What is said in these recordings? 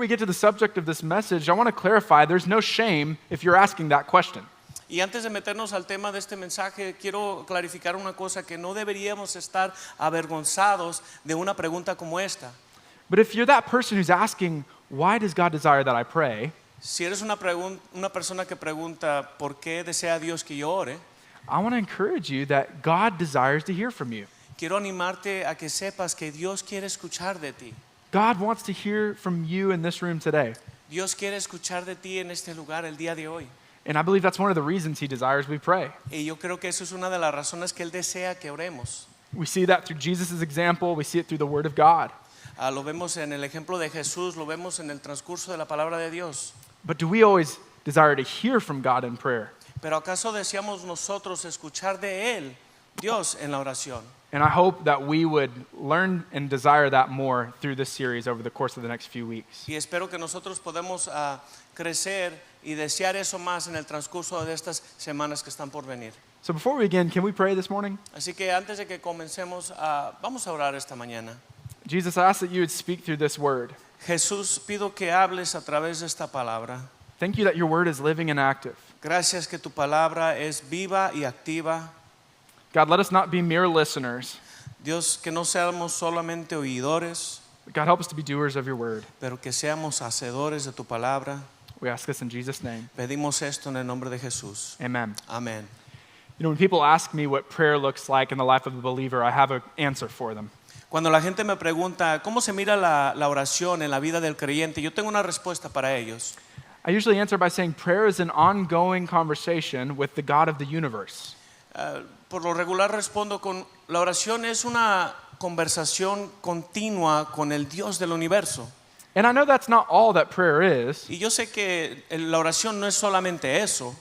we get to the subject of this message, I want to clarify there's no shame if you're asking that question. Y antes de meternos al tema de este mensaje, quiero clarificar una cosa, que no deberíamos estar avergonzados de una pregunta como esta. But if you're that person who's asking, why does God desire that I pray? Si eres una persona que pregunta por qué desea Dios que yo ore, I want to encourage you that God desires to hear from you. quiero animarte a que sepas que Dios quiere escuchar de ti. God wants to hear from you in this room today. Dios quiere escuchar de ti en este lugar el día de hoy. And I believe that's one of the reasons he desires we pray. Y yo creo que eso es una de las razones que Él desea que oremos. We see that through Jesus' example. We see it through the Word of God. Lo vemos en el ejemplo de Jesús, lo vemos en el transcurso de la palabra de Dios. But do we always desire to hear from God in prayer? Pero ¿acaso deseamos nosotros escuchar de Él, Dios, en la oración? And I hope that we would learn and desire that more through this series over the course of the next few weeks. Y espero que nosotros podamos crecer y desear eso más en el transcurso de estas semanas que están por venir. So before we begin, can we pray this morning? Así que antes de que comencemos, vamos a orar esta mañana. Jesus, I ask that you would speak through this word. Jesús, pido que hables a través de esta palabra. Thank you that your word is living and active. Gracias que tu palabra es viva y activa. God, let us not be mere listeners. Dios, que no seamos solamente oidores, God, help us to be doers of your word. pero que seamos hacedores de tu palabra. We ask this in Jesus' name. Pedimos esto en el nombre de Jesús. Amen. Amén. You know, when people ask me what prayer looks like in the life of a believer, I have an answer for them. Cuando la gente me pregunta cómo se mira la oración en la vida del creyente, yo tengo una respuesta para ellos. I usually answer by saying prayer is an ongoing conversation with the God of the universe. Por lo regular respondo con la oración es una conversación continua con el Dios del universo. And I know that's not all that prayer is, Y yo sé que la oración no es solamente eso,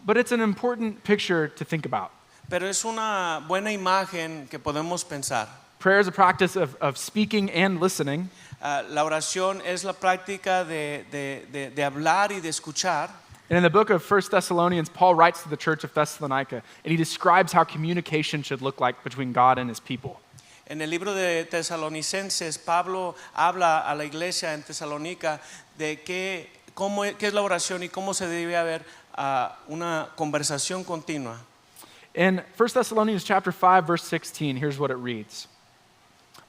but it's an important picture to think about. pero es una buena imagen que podemos pensar. Prayer is a practice of speaking and listening. La oración es la práctica de hablar y de escuchar. And in the book of 1 Thessalonians, Paul writes to the church of Thessalonica, and he describes how communication should look like between God and his people. En el libro de Tesalonicenses, Pablo habla a la iglesia en Tesalónica de qué es la oración y cómo se debe haber una conversación continua. In 1 Thessalonians chapter 5, verse 16, here's what it reads.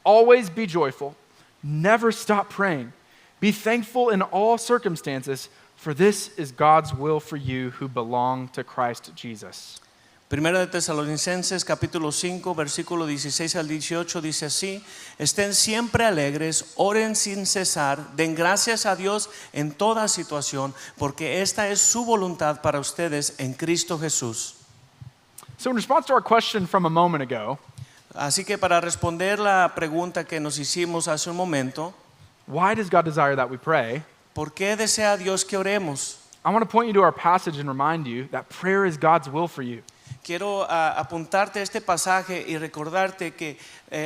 Always be joyful, never stop praying. Be thankful in all circumstances, for this is God's will for you who belong to Christ Jesus. Primero de Tesalonicenses capítulo 5 versículo 16 al 18 dice así: estén siempre alegres, oren sin cesar, den gracias a Dios en toda situación, porque esta es su voluntad para ustedes en Cristo Jesús. So in response to our question from a moment ago, Así que para responder la pregunta que nos hicimos hace un momento, why does God desire that we pray? ¿por qué desea Dios que oremos? I want to point you to our passage and remind you that prayer is God's will for you. Quiero apuntarte a este pasaje y recordarte que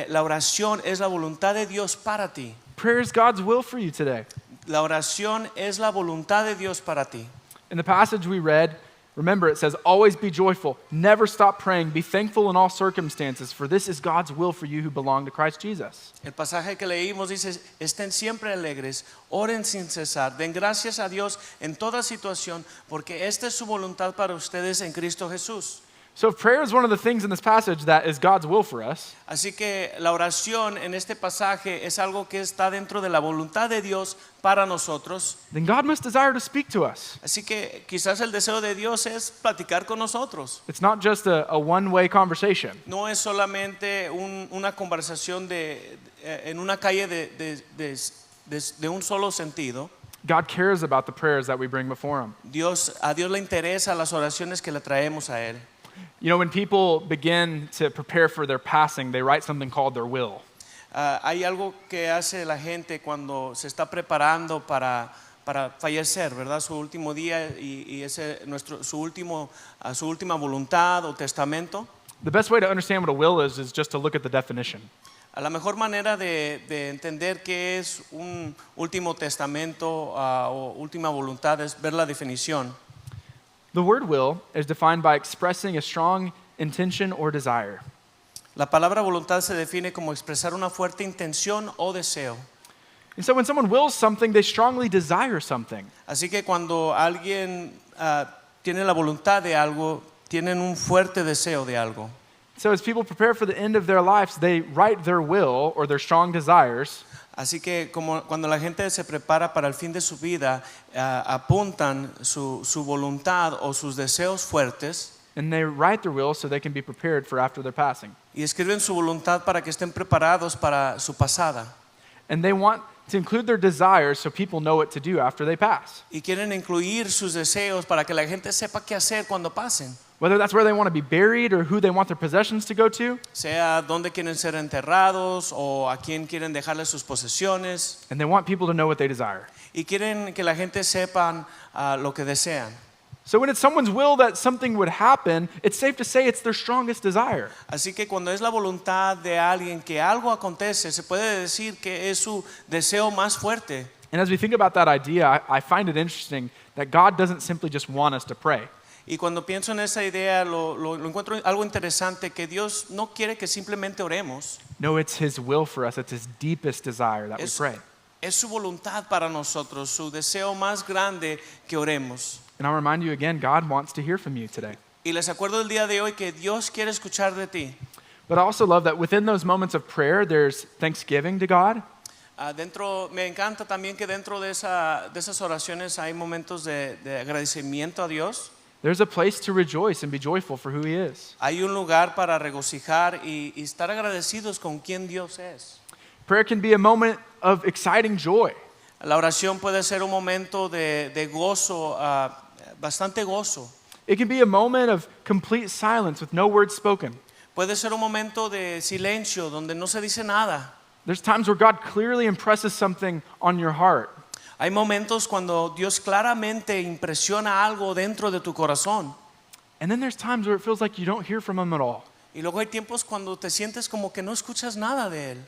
la oración es la voluntad de Dios para ti. Prayer is God's will for you today. La oración es la voluntad de Dios para ti. In the passage we read, remember it says, always be joyful, never stop praying, be thankful in all circumstances, for this is God's will for you who belong to Christ Jesus. El pasaje que leímos dice, estén siempre alegres, oren sin cesar, den gracias a Dios en toda situación, porque esta es su voluntad para ustedes en Cristo Jesús. So if prayer is one of the things in this passage that is God's will for us, Así que la oración en este pasaje es algo que está dentro de la voluntad de Dios para nosotros. then God must desire to speak to us. Así que quizás el deseo de Dios es platicar con nosotros. It's not just a one-way conversation. No es solamente una conversación en una calle de un solo sentido. God cares about the prayers that we bring before Him. A Dios le interesa las oraciones que le traemos a Él. You know, when people begin to prepare for their passing, they write something called their will. Hay algo que hace la gente cuando se está preparando para fallecer, ¿verdad? Su último día y ese su última voluntad o testamento. The best way to understand what a will is just to look at the definition. La mejor manera de entender qué es un último testamento o última voluntad es ver la definición. The word will is defined by expressing a strong intention or desire. La palabra voluntad se define como expresar una fuerte intención o deseo. And so when someone wills something, they strongly desire something. Así que cuando alguien tiene la voluntad de algo, tienen un fuerte deseo de algo. So as people prepare for the end of their lives, they write their will or their strong desires Así que como cuando la gente se prepara para el fin de su vida, apuntan su voluntad o sus deseos fuertes and they write their will so they can be prepared for after their passing. y escriben su voluntad para que estén preparados para su pasada. And they want to include their desires so people know what to do after they pass. Y quieren incluir sus deseos para que la gente sepa qué hacer cuando pasen. Whether that's where they want to be buried or who they want their possessions to go to. Sea dónde quieren ser enterrados o a quién quieren dejarle sus posesiones. And they want people to know what they desire. Y quieren que la gente sepan lo que desean. So when it's someone's will that something would happen, it's safe to say it's their strongest desire. Así que cuando es la voluntad de alguien que algo acontece, se puede decir que es su deseo más fuerte. And as we think about that idea, I find it interesting that God doesn't simply just want us to pray. Y cuando pienso en esa idea, lo encuentro algo interesante, que Dios no quiere que simplemente oremos. No, it's His will for us. It's His deepest desire that we pray. Es su voluntad para nosotros, su deseo más grande que oremos. And I'll remind you again, God wants to hear from you today. Y les acuerdo el día de hoy que Dios quiere escuchar de ti. But I also love that within those moments of prayer, there's thanksgiving to God. Me encanta también que dentro de esas oraciones hay momentos de agradecimiento a Dios. There's a place to rejoice and be joyful for who He is. Hay un lugar para regocijar y estar agradecidos con quien Dios es. Prayer can be a moment of exciting joy. La oración puede ser un momento de gozo, bastante gozo. It can be a moment of complete silence with no words spoken. Puede ser un momento de silencio donde no se dice nada. There's times where God clearly impresses something on your heart. Hay momentos cuando Dios claramente impresiona algo dentro de tu corazón. And then there's times where it feels like you don't hear from Him at all. Y luego hay tiempos cuando te sientes como que no escuchas nada de Él.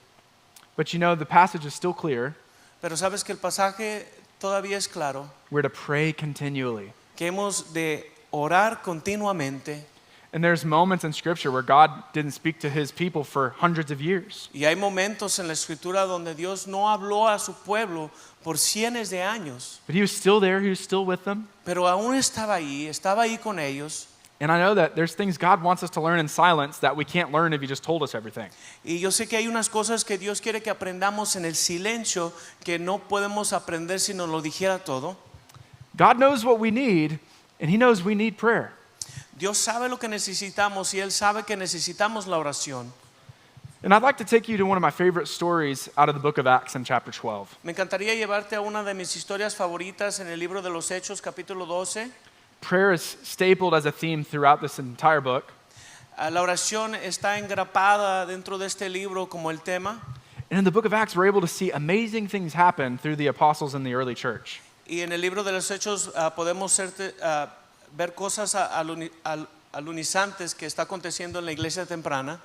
But you know, the passage is still clear. Pero sabes que el pasaje todavía es claro, We're to pray continually. que hemos de orar continuamente. And there's moments in Scripture where God didn't speak to His people for hundreds of years. Y hay momentos en la escritura donde Dios no habló a su pueblo por cientos de años. But He was still there. He was still with them. Pero aún estaba ahí con ellos. And I know that there's things God wants us to learn in silence that we can't learn if He just told us everything. Y yo sé que hay unas cosas que Dios quiere que aprendamos en el silencio que no podemos aprender si nos lo dijera todo. God knows what we need, and He knows we need prayer. Dios sabe lo que necesitamos y Él sabe que necesitamos la oración. And I'd like to take you to one of my favorite stories out of the book of Acts in chapter 12. Me encantaría llevarte a una de mis historias favoritas en el libro de los Hechos, capítulo 12. Prayer is stapled as a theme throughout this entire book. La oración está engrapada dentro de este libro como el tema. And in the book of Acts, we're able to see amazing things happen through the apostles in the early church. Y en el libro de los Hechos podemos ver cosas alunizantes que está aconteciendo en la iglesia temprana.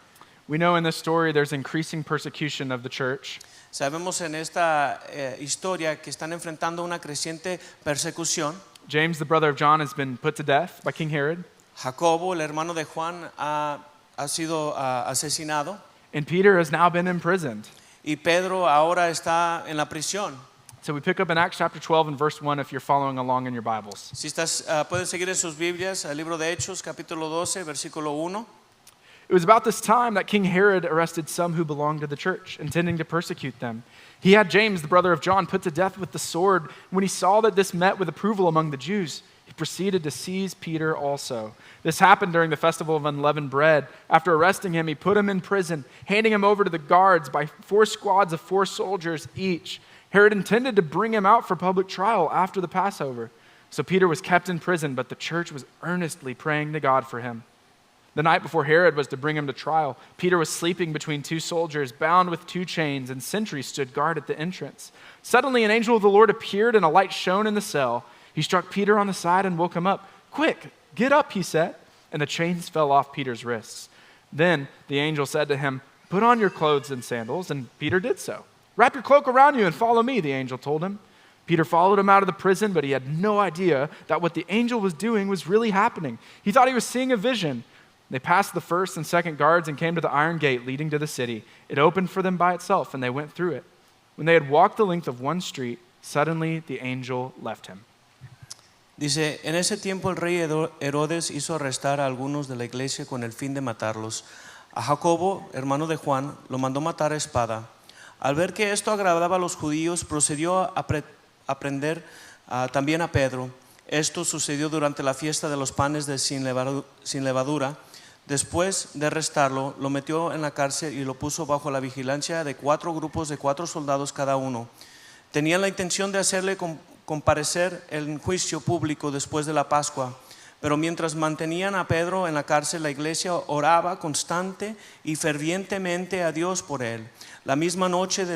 We know in this story there's increasing persecution of the church. Sabemos en esta historia que están enfrentando una creciente persecución. James, the brother of John, has been put to death by King Herod. Jacobo, el hermano de Juan, ha sido asesinado. And Peter has now been imprisoned. Y Pedro ahora está en la prisión. So we pick up in Acts chapter 12 and verse 1 if you're following along in your Bibles. Si estás, pueden seguir en sus Biblias el libro de Hechos, capítulo 12, versículo 1. It was about this time that King Herod arrested some who belonged to the church, intending to persecute them. He had James, the brother of John, put to death with the sword. When he saw that this met with approval among the Jews, he proceeded to seize Peter also. This happened during the festival of unleavened bread. After arresting him, he put him in prison, handing him over to the guards by 4 squads of 4 soldiers each. Herod intended to bring him out for public trial after the Passover. So Peter was kept in prison, but the church was earnestly praying to God for him. The night before Herod was to bring him to trial, Peter was sleeping between 2 soldiers, bound with 2 chains, and sentries stood guard at the entrance. Suddenly an angel of the Lord appeared, and a light shone in the cell. He struck Peter on the side and woke him up. "Quick, get up," he said, and the chains fell off Peter's wrists. Then the angel said to him, "Put on your clothes and sandals," and Peter did so. "Wrap your cloak around you and follow me," the angel told him. Peter followed him out of the prison, but he had no idea that what the angel was doing was really happening. He thought he was seeing a vision. They passed the first and second guards and came to the iron gate leading to the city. It opened for them by itself, and they went through it. When they had walked the length of one street, suddenly the angel left him. Dice, en ese tiempo el rey Herodes hizo arrestar a algunos de la iglesia con el fin de matarlos. A Jacobo, hermano de Juan, lo mandó matar a espada. Al ver que esto agradaba a los judíos, procedió a prender también a Pedro. Esto sucedió durante la fiesta de los panes sin levadura. Después de arrestarlo, lo metió en la cárcel y lo puso bajo la vigilancia de 4 grupos de 4 soldados cada uno. Tenían la intención de hacerle comparecer en juicio público después de la Pascua. Pero mientras mantenían a Pedro en la cárcel, la iglesia oraba constante y fervientemente a Dios por él. La misma noche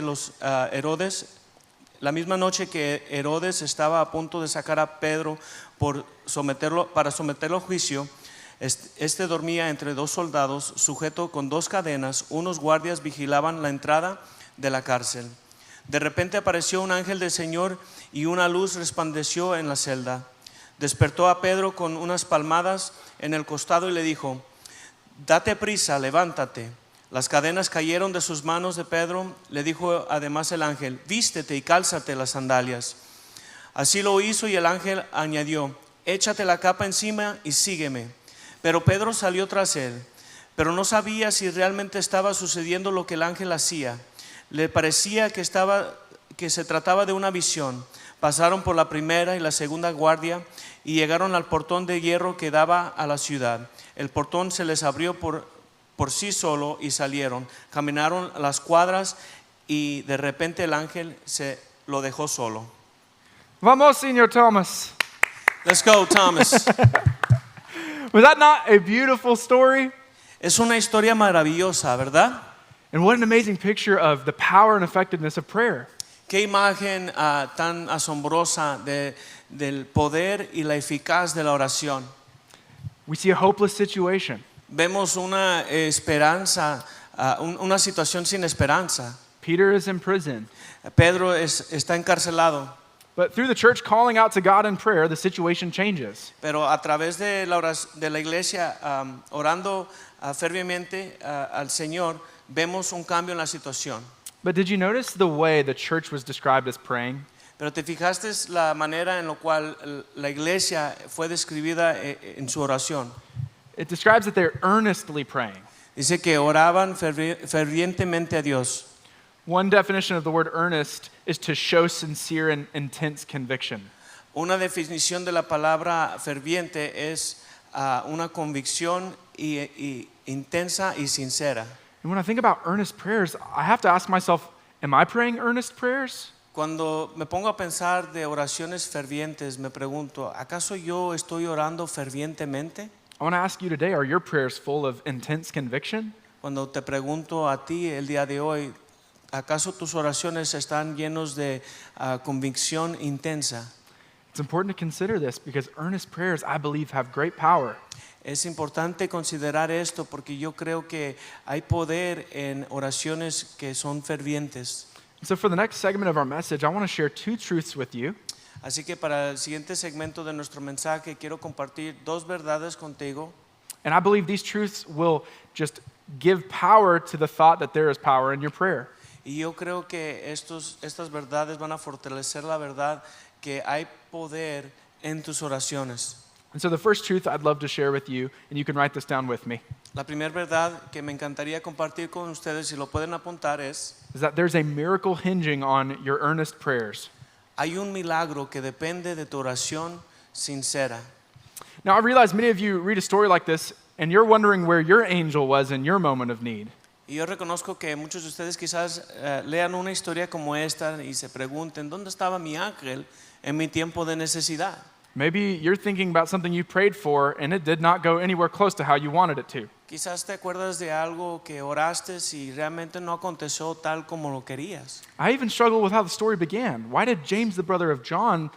que Herodes estaba a punto de sacar a Pedro para someterlo a juicio, este dormía entre 2 soldados, sujeto con 2 cadenas. Unos guardias vigilaban la entrada de la cárcel. De repente apareció un ángel del Señor y una luz resplandeció en la celda. Despertó a Pedro con unas palmadas en el costado y le dijo: date prisa, levántate. Las cadenas cayeron de sus manos de Pedro. Le dijo además el ángel: vístete y cálzate las sandalias. Así lo hizo y el ángel añadió: échate la capa encima y sígueme. Pero Pedro salió tras él, pero no sabía si realmente estaba sucediendo lo que el ángel hacía. Le parecía que se trataba de una visión. Pasaron por la primera y la segunda guardia y llegaron al portón de hierro que daba a la ciudad. El portón se les abrió por sí solo y salieron. Caminaron las cuadras y de repente el ángel se lo dejó solo. Vamos, Señor Thomas. Let's go, Thomas. Was that not a beautiful story? Es una historia maravillosa, ¿verdad? And what an amazing picture of the power and effectiveness of prayer. Qué imagen tan asombrosa del poder y la eficaz de la oración. We see a hopeless situation. Vemos una esperanza, una situación sin esperanza. Peter is in prison. Pedro está encarcelado. But through the church calling out to God in prayer, the situation changes. Pero a través de la iglesia orando fervientemente al Señor, vemos un cambio en la situación. But did you notice the way the church was described as praying? Pero te fijaste la manera en la cual la iglesia fue describida en su oración. It describes that they're earnestly praying. Dice que oraban fervientemente a Dios. One definition of the word earnest is to show sincere and intense conviction. Una definición de la palabra ferviente es una convicción intensa y sincera. And when I think about earnest prayers, I have to ask myself, am I praying earnest prayers? Cuando me pongo a pensar de oraciones fervientes, me pregunto, ¿acaso yo estoy orando fervientemente? I want to ask you today, are your prayers full of intense conviction? Cuando te pregunto a ti el día de hoy, ¿acaso tus oraciones están llenos de convicción intensa? It's important to consider this because earnest prayers, I believe, have great power. Es importante considerar esto porque yo creo que hay poder en oraciones que son fervientes. So for the next segment of our message, I want to share 2 truths with you. Así que para el siguiente segmento de nuestro mensaje quiero compartir 2 verdades contigo. And I believe these truths will just give power to the thought that there is power in your prayer. Y yo creo que estas verdades van a fortalecer la verdad que hay poder en tus oraciones. And so the first truth I'd love to share with you, and you can write this down with me, La primera verdad que me encantaría compartir con ustedes, si lo pueden apuntar, is that there's a miracle hinging on your earnest prayers. hay un milagro que depende de tu oración sincera. Now, I realize many of you read a story like this, and you're wondering where your angel was in your moment of need. Y yo reconozco que muchos de ustedes quizás lean una historia como esta y se pregunten, ¿dónde estaba mi ángel en mi tiempo de necesidad? Maybe you're thinking about something you prayed for, and it did not go anywhere close to how you wanted it to. Quizás te acuerdas de algo que oraste y realmente no aconteció tal como lo querías. I even struggle with how the story began. Why did James, the brother of John,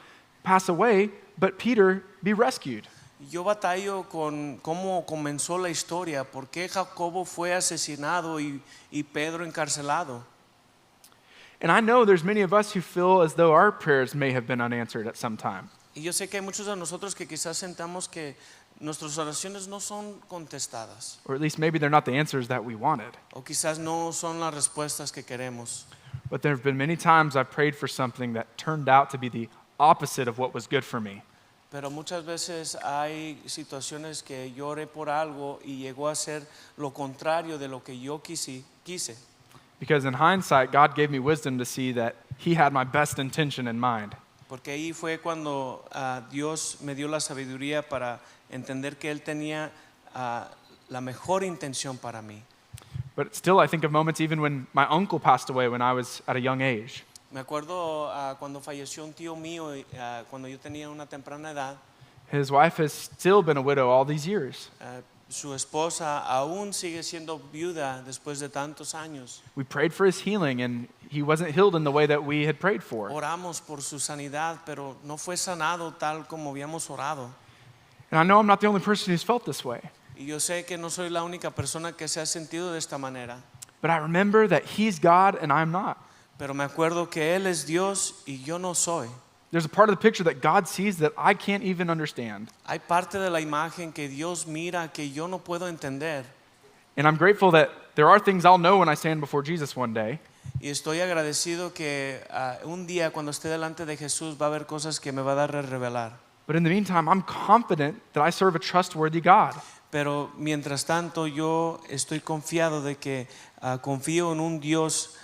pass away, but Peter be rescued? Yo batallo con cómo comenzó la historia, por qué Jacobo fue asesinado y Pedro encarcelado. And I know there's many of us who feel as though our prayers may have been unanswered at some time. Y yo sé que hay muchos de nosotros que quizás sentamos que nuestras oraciones no son contestadas, Or at least maybe they're not the answers that we wanted. o quizás no son las respuestas que queremos. But there have been many times I've prayed for something that turned out to be the opposite of what was good for me. Pero muchas veces hay situaciones que yo oré por algo y llegó a ser lo contrario de lo que yo quise. Because in hindsight, God gave me wisdom to see that He had my best intention in mind. Porque ahí fue cuando Dios me dio la sabiduría para entender que Él tenía la mejor intención para mí. But still, I think of moments even when my uncle passed away when I was at a young age. Me acuerdo cuando falleció un tío mío, cuando yo tenía una temprana edad. His wife has still been a widow all these years. Su esposa aún sigue siendo viuda después de tantos años. We prayed for his healing, and he wasn't healed in the way that we had prayed for. Oramos por su sanidad, pero no fue sanado tal como habíamos orado. And I know I'm not the only person who's felt this way. Y yo sé que no soy la única persona que se ha sentido de esta manera. But I remember that he's God and I'm not. Pero me acuerdo que Él es Dios y yo no soy. There's a part of the picture that God sees that I can't even understand. Hay parte de la imagen que Dios mira que yo no puedo entender. And I'm grateful that there are things I'll know when I stand before Jesus one day. Y estoy agradecido que un día cuando esté delante de Jesús va a haber cosas que me va a dar a revelar. But in the meantime, I'm confident that I serve a trustworthy God. Pero mientras tanto yo estoy confiado de que confío en un Dios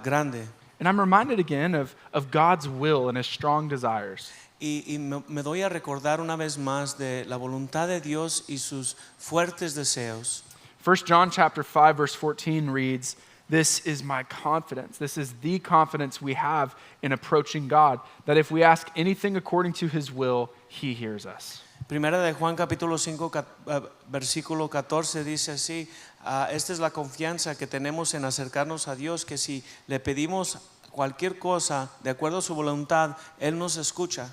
grande. And I'm reminded again of God's will and His strong desires. Y me doy a recordar una vez más de la voluntad de Dios y sus fuertes deseos. 1 John chapter 5 verse 14 reads, "This is my confidence. This is the confidence we have in approaching God, that if we ask anything according to His will, He hears us." Primera de Juan capítulo 5 versículo 14 dice así, esta es la confianza que tenemos en acercarnos a Dios, que si le pedimos cualquier cosa de acuerdo a su voluntad, Él nos escucha.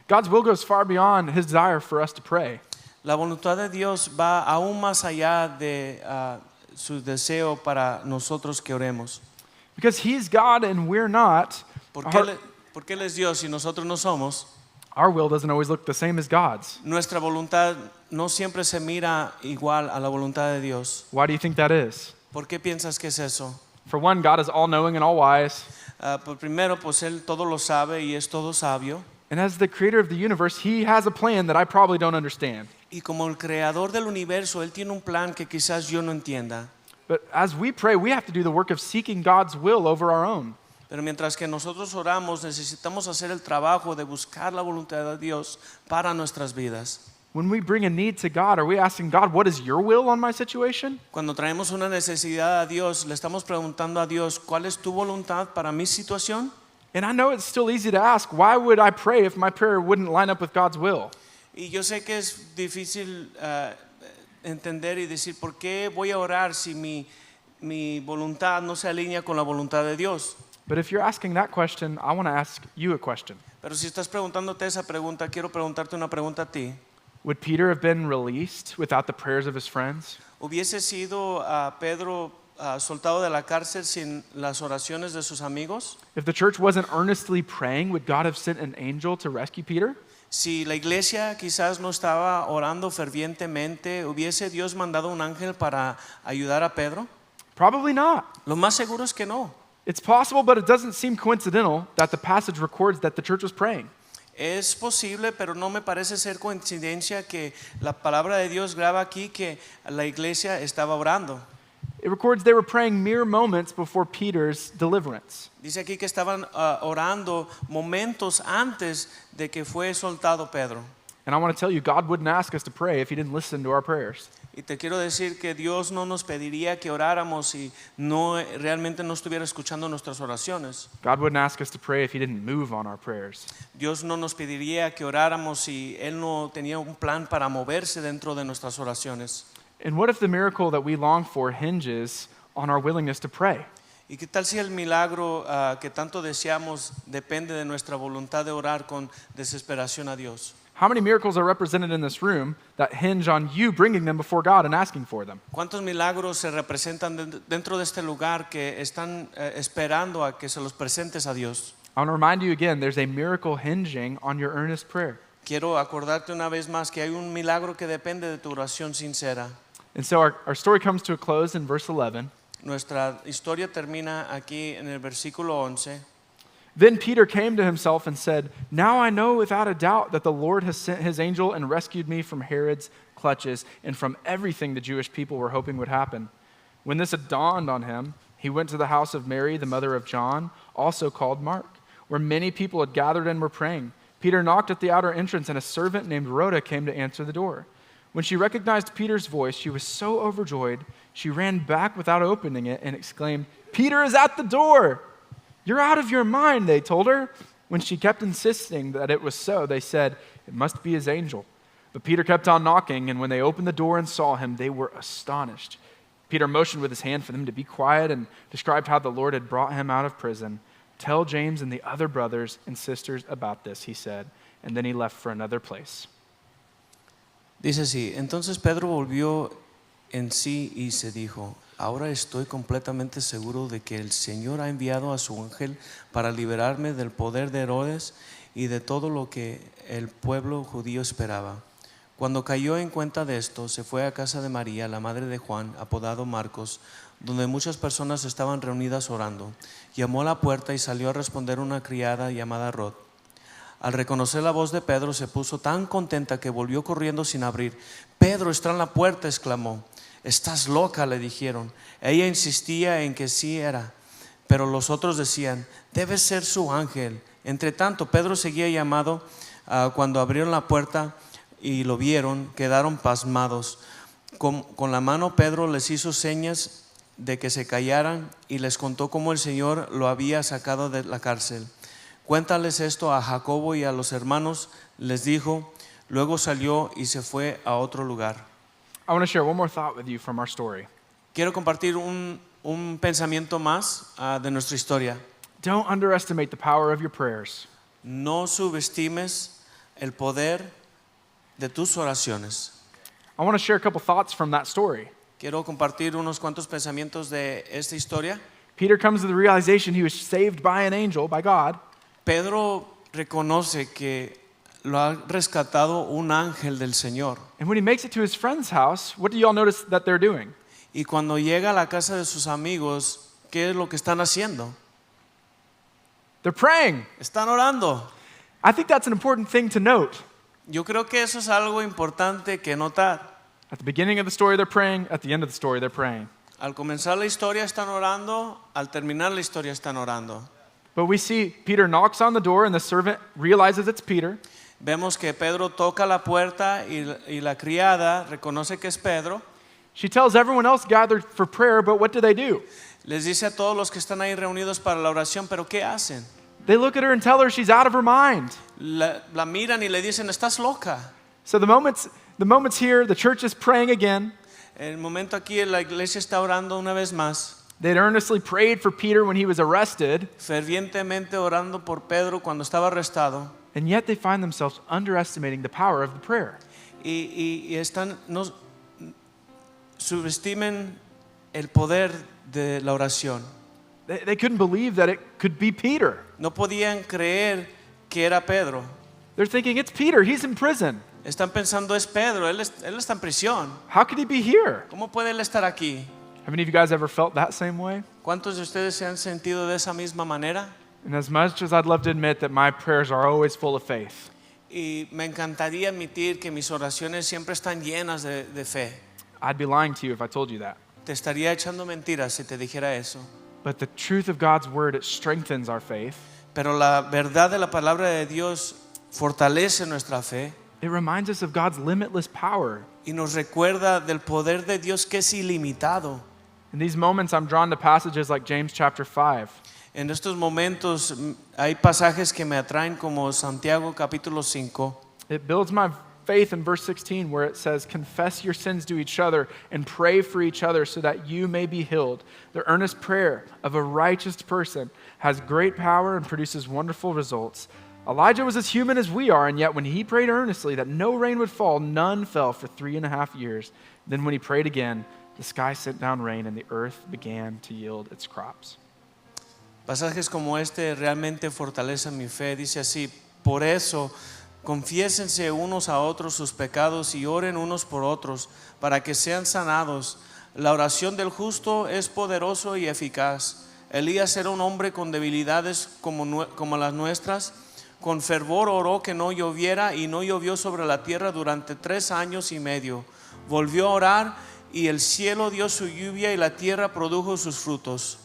God's will goes far beyond His desire for us to pray. La voluntad de Dios va aún más allá de su deseo para nosotros que oremos. Because He's God and we're not, Porque Él es Dios y nosotros no somos. our will doesn't always look the same as God's. Nuestra voluntad no siempre se mira igual a la voluntad de Dios. Why do you think that is? ¿Por qué piensas que es eso? For one, God is all-knowing and all-wise. Primero, pues Él todo lo sabe y es todo sabio. And as the creator of the universe, He has a plan that I probably don't understand. Y como el creador del universo, Él tiene un plan que quizás yo no entienda. But as we pray, we have to do the work of seeking God's will over our own. Pero mientras que nosotros oramos, necesitamos hacer el trabajo de buscar la voluntad de Dios para nuestras vidas. When we bring a need to God, are we asking God, what is your will on my situation? Cuando traemos una necesidad a Dios, le estamos preguntando a Dios, ¿cuál es tu voluntad para mi situación? And I know it's still easy to ask, why would I pray if my prayer wouldn't line up with God's will? Y yo sé que es difícil entender y decir, ¿por qué voy a orar si mi voluntad no se alinea con la voluntad de Dios? But if you're asking that question, I want to ask you a question. Pero si estás preguntándote esa pregunta, quiero preguntarte una pregunta a ti. Would Peter have been released without the prayers of his friends? ¿Hubiese sido Pedro soltado de la cárcel sin las oraciones de sus amigos? If the church wasn't earnestly praying, would God have sent an angel to rescue Peter? Si la iglesia quizás no estaba orando fervientemente, ¿hubiese Dios mandado un ángel para ayudar a Pedro? Probably not. Lo más seguro es que no. It's possible, but it doesn't seem coincidental that the passage records that the church was praying. Es posible, pero no me parece ser coincidencia que la palabra de Dios graba aquí que la iglesia estaba orando. It records they were praying mere moments before Peter's deliverance. Dice aquí que estaban orando momentos antes de que fue soltado Pedro. And I want to tell you, God wouldn't ask us to pray if He didn't listen to our prayers. Y te quiero decir que Dios no nos pediría que oráramos si realmente no estuviera escuchando nuestras oraciones. God wouldn't ask us to pray if He didn't move on our prayers. Dios no nos pediría que oráramos si Él no tenía un plan para moverse dentro de nuestras oraciones. And what if the miracle that we long for hinges on our willingness to pray? ¿Y qué tal si el milagro que tanto deseamos depende de nuestra voluntad de orar con desesperación a Dios? How many miracles are represented in this room that hinge on you bringing them before God and asking for them? ¿Cuántos milagros se representan dentro de este lugar que están esperando a que se los presentes a Dios? I want to remind you again, there's a miracle hinging on your earnest prayer. Quiero acordarte una vez más que hay un milagro que depende de tu oración sincera. And so our story comes to a close in verse 11. Nuestra historia termina aquí en el versículo 11. Then Peter came to himself and said, "Now I know without a doubt that the Lord has sent his angel and rescued me from Herod's clutches and from everything the Jewish people were hoping would happen." When this had dawned on him, he went to the house of Mary, the mother of John, also called Mark, where many people had gathered and were praying. Peter knocked at the outer entrance, and a servant named Rhoda came to answer the door. When she recognized Peter's voice, she was so overjoyed, she ran back without opening it and exclaimed, "Peter is at the door!" "You're out of your mind," they told her. When she kept insisting that it was so, they said, "It must be his angel." But Peter kept on knocking, and when they opened the door and saw him, they were astonished. Peter motioned with his hand for them to be quiet and described how the Lord had brought him out of prison. "Tell James and the other brothers and sisters about this," he said, and then he left for another place. Dice así, entonces Pedro volvió en sí y se dijo, ahora estoy completamente seguro de que el Señor ha enviado a su ángel para liberarme del poder de Herodes y de todo lo que el pueblo judío esperaba. Cuando cayó en cuenta de esto, se fue a casa de María, la madre de Juan, apodado Marcos, donde muchas personas estaban reunidas orando. Llamó a la puerta y salió a responder una criada llamada Rod. Al reconocer la voz de Pedro, se puso tan contenta que volvió corriendo sin abrir. «Pedro está en la puerta», exclamó. «Estás loca», le dijeron. Ella insistía en que sí era, pero los otros decían, «Debe ser su ángel». Entre tanto, Pedro seguía llamando. Cuando abrieron la puerta y lo vieron, quedaron pasmados. Con la mano Pedro les hizo señas de que se callaran y les contó cómo el Señor lo había sacado de la cárcel. «Cuéntales esto a Jacobo y a los hermanos», les dijo. Luego salió y se fue a otro lugar. I want to share one more thought with you from our story. Quiero compartir un pensamiento más de nuestra historia. Don't underestimate the power of your prayers. No subestimes el poder de tus oraciones. I want to share a couple thoughts from that story. Quiero compartir unos cuantos pensamientos de esta historia. Peter comes to the realization he was saved by an angel, by God. Pedro reconoce que lo ha rescatado un ángel del Señor. And when he makes it to his friend's house, what do y'all notice that they're doing? Y cuando llega a la casa de sus amigos, ¿qué es lo que están haciendo? They're praying. Están orando. I think that's an important thing to note. Yo creo que eso es algo importante que notar. At the beginning of the story, they're praying. At the end of the story, they're praying. Al comenzar la historia están orando, al terminar la historia están orando. But we see Peter knocks on the door and the servant realizes it's Peter. Vemos que Pedro toca la puerta y la criada reconoce que es Pedro. She tells everyone else gathered for prayer, but what do? Les dice a todos los que están ahí reunidos para la oración, pero ¿qué hacen? They look at her and tell her she's out of her mind. La miran y le dicen, estás loca. So the moment's here, the church is praying again. El momento aquí la iglesia está orando una vez más. They'd earnestly prayed for Peter when he was arrested, Fervientemente orando por Pedro cuando estaba arrestado. and yet they find themselves underestimating the power of the prayer. Y están, no subestimen el poder de la oración. They couldn't believe that it could be Peter. No podían creer que era Pedro. They're thinking, it's Peter, he's in prison. Están pensando, es Pedro, él está en prisión. How could he be here? ¿Cómo puede él estar aquí? Have any of you guys ever felt that same way? ¿Cuántos de ustedes se han sentido de esa misma manera? And as much as I'd love to admit that my prayers are always full of faith, Y me encantaría admitir que mis oraciones siempre están llenas de fe. I'd be lying to you if I told you that. Te estaría echando mentiras si te dijera eso. But the truth of God's word, it strengthens our faith. Pero la verdad de la palabra de Dios fortalece nuestra fe It reminds us of God's limitless power. y nos recuerda del poder de Dios que es ilimitado. In these moments, I'm drawn to passages like James chapter 5. En estos momentos hay pasajes que me atraen como Santiago capítulo 5. It builds my faith in verse 16 where it says, "Confess your sins to each other and pray for each other so that you may be healed. The earnest prayer of a righteous person has great power and produces wonderful results." Elijah was as human as we are, and yet when he prayed earnestly that no rain would fall, none fell for 3.5 years. Then when he prayed again, the sky sent down rain and the earth began to yield its crops. Pasajes como este realmente fortalecen mi fe. Dice así, por eso confiésense unos a otros sus pecados y oren unos por otros para que sean sanados. La oración del justo es poderoso y eficaz. Elías era un hombre con debilidades como las nuestras. Con fervor oró que no lloviera y no llovió sobre la tierra durante 3 años y medio. Volvió a orar y el cielo dio su lluvia y la tierra produjo sus frutos.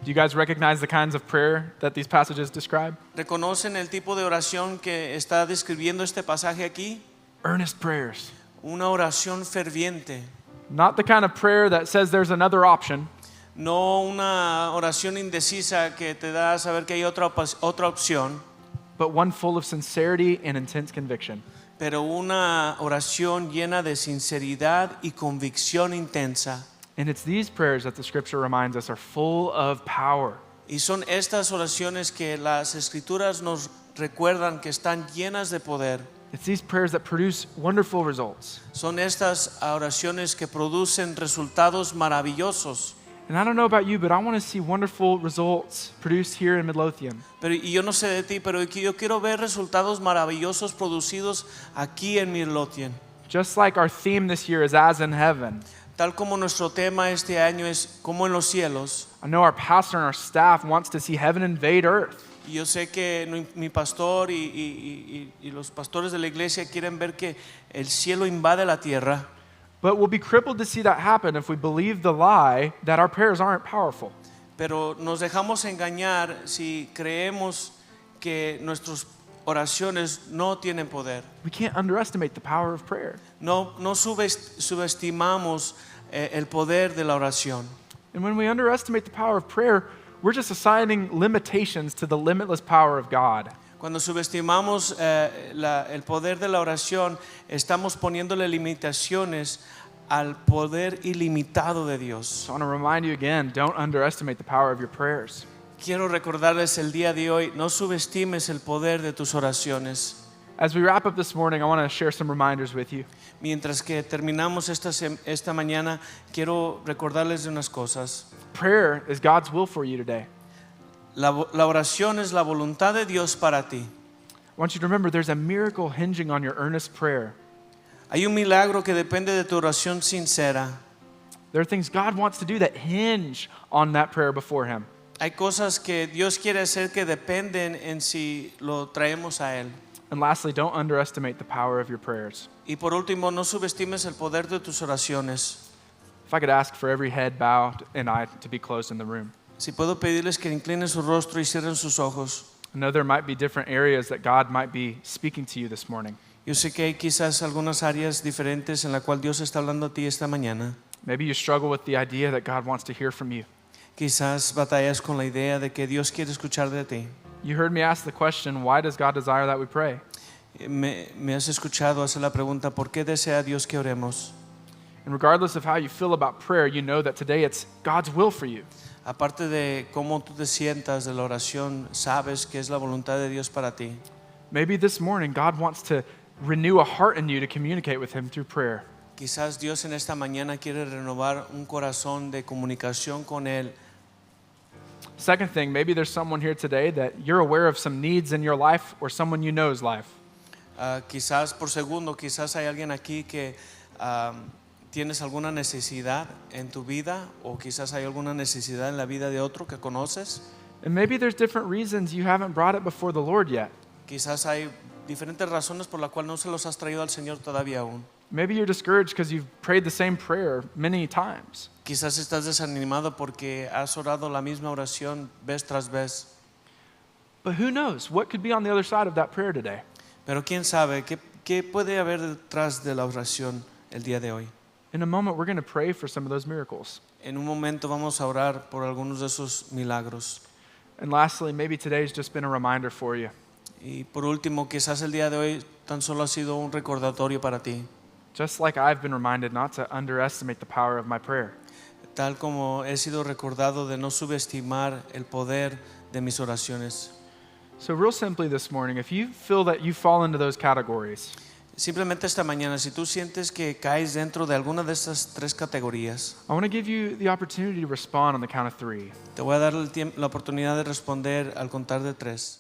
Do you guys recognize the kinds of prayer that these passages describe? ¿Reconocen el tipo de oración que está describiendo este pasaje aquí? Earnest prayers. Una oración ferviente. Not the kind of prayer that says there's another option, No una oración indecisa que te da a saber que hay otra opción, but one full of sincerity and intense conviction. pero una oración llena de sinceridad y convicción intensa. And it's these prayers that the scripture reminds us are full of power. Y son estas oraciones que las escrituras nos recuerdan que están llenas de poder. It's these prayers that produce wonderful results. Son estas oraciones que producen resultados maravillosos. And I don't know about you, but I want to see wonderful results produced here in Midlothian. Y yo no sé de ti, pero yo quiero ver resultados maravillosos producidos aquí en Midlothian. Just like our theme this year is as in heaven. Tal como nuestro tema este año es como en los cielos. I know our pastor and our staff wants to see heaven invade earth. Y yo sé que mi pastor y los pastores de la iglesia quieren ver que el cielo invade la tierra. But we'll be crippled to see that happen if we believe the lie that our prayers aren't powerful. Pero nos dejamos engañar si creemos que nuestras oraciones no tienen poder. We can't underestimate the power of prayer. No subestimamos el poder de la oración. And when we underestimate the power of prayer, we're just assigning limitations to the limitless power of God. Cuando subestimamos el poder de la oración, estamos poniéndole limitaciones al poder ilimitado de Dios. So I want to remind you again, don't underestimate the power of your prayers. Quiero recordarles el día de hoy, no subestimes el poder de tus oraciones. As we wrap up this morning, I want to share some reminders with you. Mientras que terminamos esta mañana, quiero recordarles de unas cosas. Prayer is God's will for you today. La oración es la voluntad de Dios para ti. I want you to remember there's a miracle hinging on your earnest prayer. Hay un milagro que depende de tu oración sincera. There are things God wants to do that hinge on that prayer before Him. Hay cosas que Dios quiere hacer que dependen en si lo traemos a Él. And lastly, don't underestimate the power of your prayers. Y por último, no subestimes el poder de tus oraciones. If I could ask for every head bowed and eye to be closed in the room. Si puedo pedirles que inclinen su rostro y cierren sus ojos. I know there might be different areas that God might be speaking to you this morning. Yo sé que hay quizás algunas áreas diferentes en la cual Dios está hablando a ti esta mañana. Maybe you struggle with the idea that God wants to hear from you. Quizás batallas con la idea de que Dios quiere escuchar de ti. You heard me ask the question, why does God desire that we pray? Me has escuchado hacer la pregunta, ¿por qué desea Dios que oremos? And regardless of how you feel about prayer, you know that today it's God's will for you. Aparte de cómo tú te sientas de la oración, sabes que es la voluntad de Dios para ti. Maybe this morning God wants to renew a heart in you to communicate with Him through prayer. Quizás Dios en esta mañana quiere renovar un corazón de comunicación con Él. Second thing, maybe there's someone here today that you're aware of some needs in your life or someone you know's life. Quizás por segundo, quizás hay alguien aquí que tienes alguna necesidad en tu vida o quizás hay alguna necesidad en la vida de otro que conoces. And maybe there's different reasons you haven't brought it before the Lord yet. Quizás hay diferentes razones por las cuales no se los has traído al Señor todavía aún. Maybe you're discouraged because you've prayed the same prayer many times. Quizás estás desanimado porque has orado la misma oración vez tras vez. But who knows? What could be on the other side of that prayer today? Pero quién sabe qué puede haber detrás de la oración el día de hoy. In a moment, we're going to pray for some of those miracles. En un momento vamos a orar por algunos de esos milagros. And lastly, maybe today's just been a reminder for you. Y por último, quizás el día de hoy tan solo ha sido un recordatorio para ti. Just like I've been reminded not to underestimate the power of my prayer. Tal como he sido recordado de no subestimar el poder de mis oraciones. So real simply this morning, if you feel that you fall into those categories, Simplemente esta mañana, si tú sientes que caes dentro de alguna de estas 3 categorías, I want to give you the opportunity to respond on the count of 3. te voy a dar la oportunidad de responder al contar de 3.